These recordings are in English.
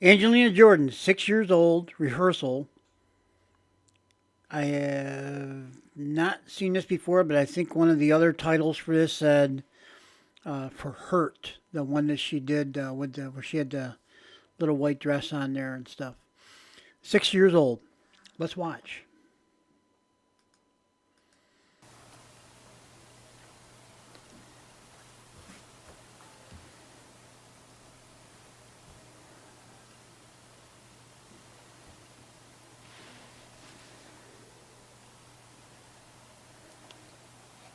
Angelina Jordan, 6 years old, rehearsal. I have not seen this before, but I think one of the other titles for this said for Hurt, the one that she did with the where she had the little white dress on there and stuff. 6 years old. Let's watch.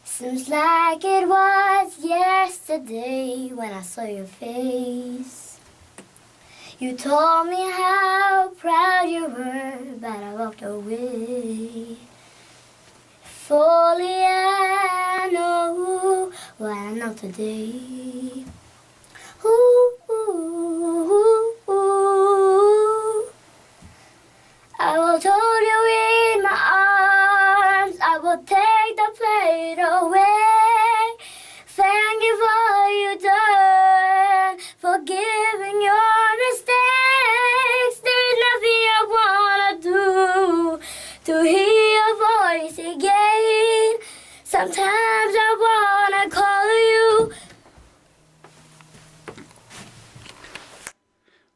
Seems like it was yesterday when I saw your face. You told me how proud you were, but I walked away. If only I know what I know today. Ooh, ooh, ooh, ooh. I will hold you in my arms. I will take the pain away. Thank you for all you done, forgiving your mistakes. There's nothing I wanna do to hear your voice again. Sometimes I wanna call you.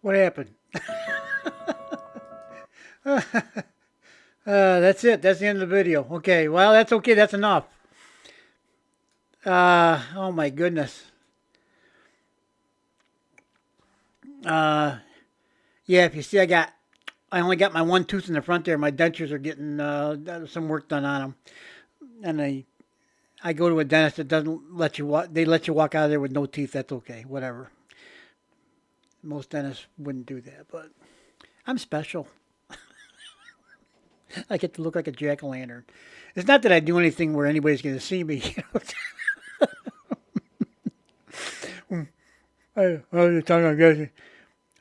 What happened? That's it. That's the end of the video. Okay. Well, that's okay. That's enough. Oh my goodness. Uh, yeah. If you see, I only got my one tooth in the front there. My dentures are getting some work done on them, and I go to a dentist that doesn't let you walk. They let you walk out of there with no teeth. That's okay. Whatever. Most dentists wouldn't do that, but I'm special. I get to look like a jack o' lantern. It's not that I do anything where anybody's going to see me.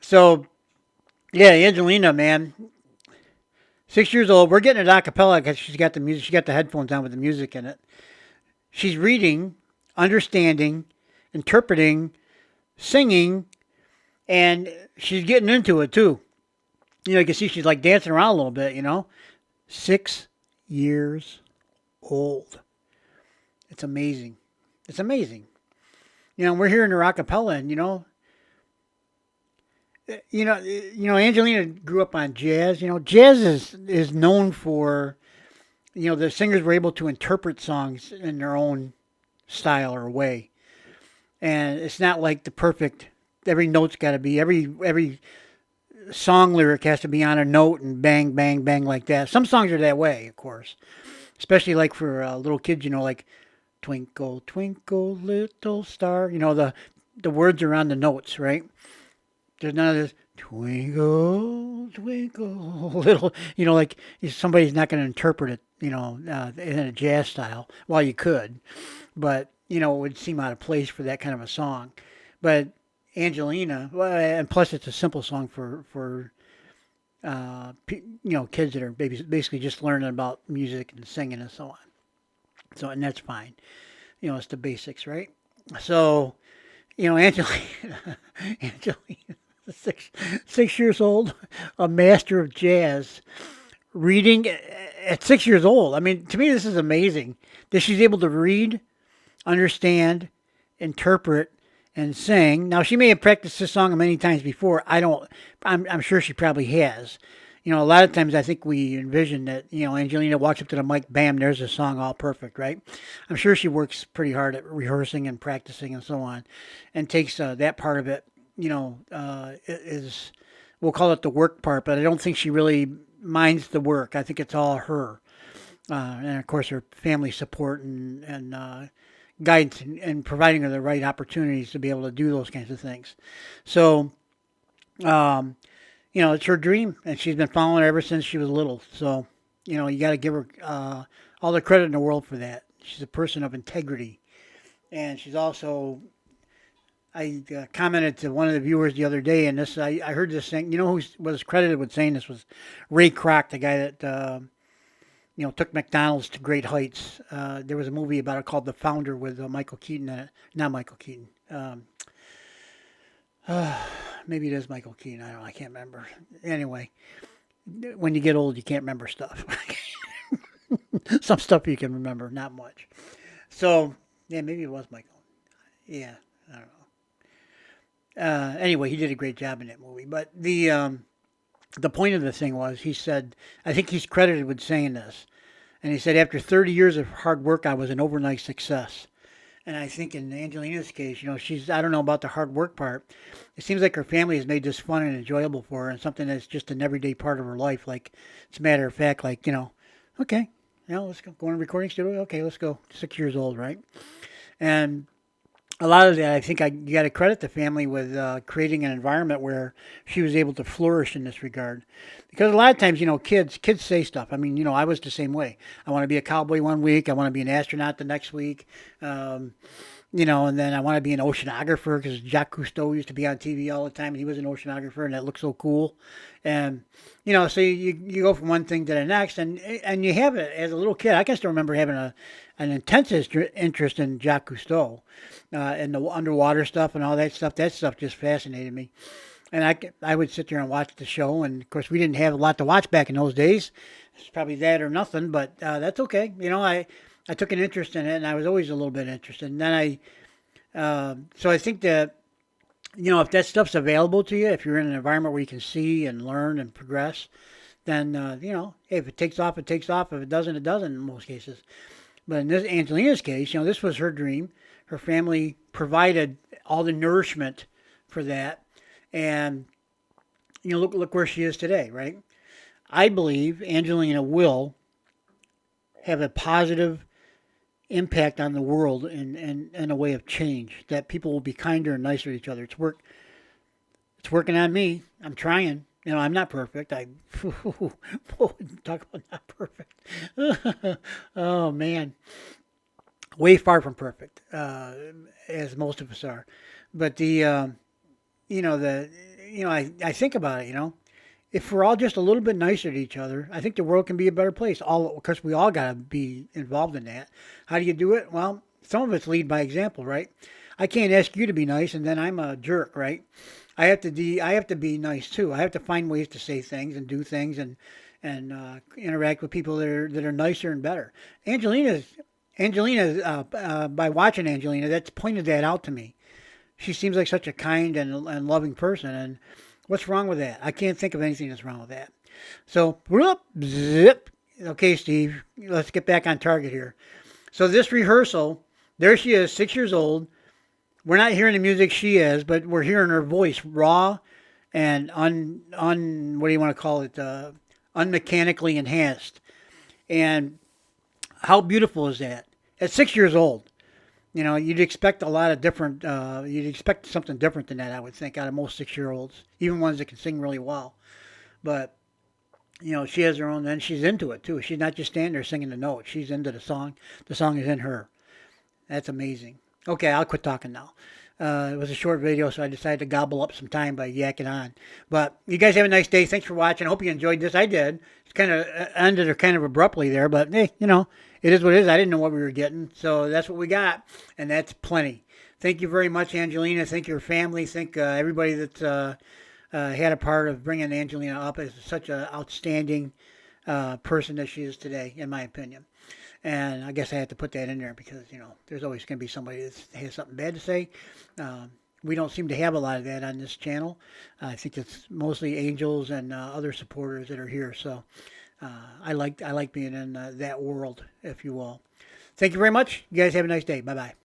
So yeah, Angelina, man, 6 years old. We're getting it a cappella because she's got the music. She got the headphones on with the music in it. She's reading, understanding, interpreting, singing, and she's getting into it too. You can see she's like dancing around a little bit. 6 years old. It's amazing. It's amazing. We're hearing her a cappella, and Angelina grew up on jazz. Jazz is known for, the singers were able to interpret songs in their own style or way, and it's not like the perfect. Every note's got to be every song lyric has to be on a note and bang bang bang like that. Some songs are that way, of course, especially like for little kids. Like Twinkle Twinkle Little Star. The words are on the notes, right? There's none of this twinkle, twinkle, little. Like somebody's not going to interpret it, in a jazz style. Well, you could, but it would seem out of place for that kind of a song. But Angelina, well, and plus it's a simple song for kids that are basically just learning about music and singing and so on. So and that's fine. It's the basics, right? So Angelina, Angelina, six years old, a master of jazz, reading at 6 years old. I mean, to me, this is amazing that she's able to read, understand, interpret, and sing. Now, she may have practiced this song many times before. I don't. I'm sure she probably has. A lot of times I think we envision that, Angelina walks up to the mic, bam, there's a song all perfect, right? I'm sure she works pretty hard at rehearsing and practicing and so on and takes that part of it, is, we'll call it the work part, but I don't think she really minds the work. I think it's all her. And of course, her family support and guidance and providing her the right opportunities to be able to do those kinds of things. So, um, it's her dream, and she's been following it ever since she was little. So, you got to give her all the credit in the world for that. She's a person of integrity, and she's also. I commented to one of the viewers the other day, and this I heard this thing. Who was credited with saying this was Ray Kroc, the guy that took McDonald's to great heights. There was a movie about it called The Founder with Michael Keaton in it. Not Michael Keaton. Maybe it is Michael Keaton. I don't know. I can't remember. Anyway, when you get old, you can't remember stuff. Some stuff you can remember, not much. So, yeah, maybe it was Michael. Yeah, I don't know. Anyway, he did a great job in that movie. But the point of the thing was, he said, I think he's credited with saying this, and he said, after 30 years of hard work, I was an overnight success. And I think in Angelina's case, I don't know about the hard work part. It seems like her family has made this fun and enjoyable for her and something that's just an everyday part of her life. Like, it's a matter of fact, like, okay, let's go in a recording studio. Okay, let's go. 6 years old, right? And a lot of that, I think you got to credit the family with creating an environment where she was able to flourish in this regard. Because a lot of times, kids say stuff. I mean, I was the same way. I want to be a cowboy one week. I want to be an astronaut the next week. And then I want to be an oceanographer because Jacques Cousteau used to be on TV all the time. And he was an oceanographer, and that looked so cool. And so you go from one thing to the next, and you have it as a little kid. I can still remember having an intense interest in Jacques Cousteau, and the underwater stuff and all that stuff. That stuff just fascinated me. And I would sit there and watch the show. And of course, we didn't have a lot to watch back in those days. It's probably that or nothing, but that's okay. I took an interest in it, and I was always a little bit interested. And then so I think that, if that stuff's available to you, if you're in an environment where you can see and learn and progress, then, if it takes off, it takes off. If it doesn't, it doesn't in most cases. But in this Angelina's case, this was her dream. Her family provided all the nourishment for that. And, look where she is today, right? I believe Angelina will have a positive impact on the world in a way of change, that people will be kinder and nicer to each other. It's working on me. I'm trying. I'm not perfect. Talk about not perfect. Oh man, way far from perfect, as most of us are. But I think about it. If we're all just a little bit nicer to each other, I think the world can be a better place. Because we all got to be involved in that. How do you do it? Well, some of it's lead by example, right? I can't ask you to be nice and then I'm a jerk, right? I have to be nice too. I have to find ways to say things and do things and interact with people that are nicer and better. Angelina, by watching Angelina, that's pointed that out to me. She seems like such a kind and loving person, and what's wrong with that? I can't think of anything that's wrong with that. So, whoop, zip. Okay, Steve, let's get back on target here. So this rehearsal, there she is, 6 years old. We're not hearing the music she is, but we're hearing her voice raw and what do you want to call it? Unmechanically enhanced. And how beautiful is that? At 6 years old, you'd expect a lot of different, you'd expect something different than that, I would think, out of most 6-year-olds, even ones that can sing really well. But, she has her own, and she's into it too. She's not just standing there singing the notes. She's into the song. The song is in her. That's amazing. Okay, I'll quit talking now. It was a short video, so I decided to gobble up some time by yakking on. But you guys have a nice day. Thanks for watching. I hope you enjoyed this. I did. It's kind of ended kind of abruptly there, but hey, it is what it is. I didn't know what we were getting, so that's what we got, and that's plenty. Thank you very much, Angelina. Thank your family. Thank everybody that had a part of bringing Angelina up as such an outstanding person that she is today, in my opinion. And I guess I have to put that in there because, there's always going to be somebody that has something bad to say. We don't seem to have a lot of that on this channel. I think it's mostly angels and other supporters that are here. So I like being in that world, if you will. Thank you very much. You guys have a nice day. Bye-bye.